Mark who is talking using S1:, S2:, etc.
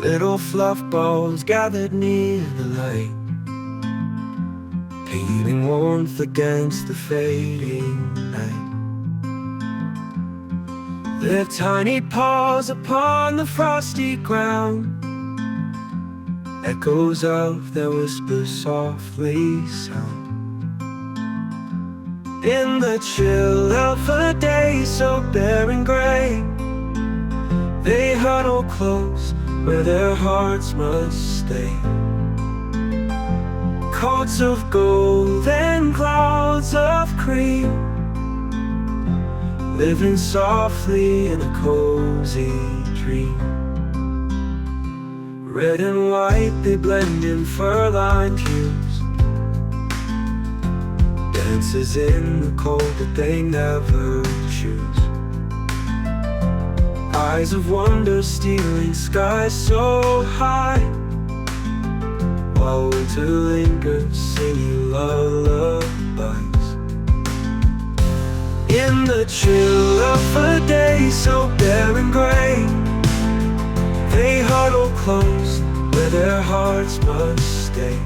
S1: Little fluff balls gathered near the light, peeling warmth against the fading night. Their tiny paws upon the frosty ground, echoes of their whispers softly sound. In the chill of a day so bare and gray, they huddle close where their hearts must stay. Coats of gold and clouds of cream, living softly in a cozy dream. Red and white they blend in fur-lined hues, dances in the cold that they never choose. Eyes of wonder stealing skies so high, while winter lingers singing lullabies. In the chill of a day so bare and gray, they huddle close where their hearts must stay.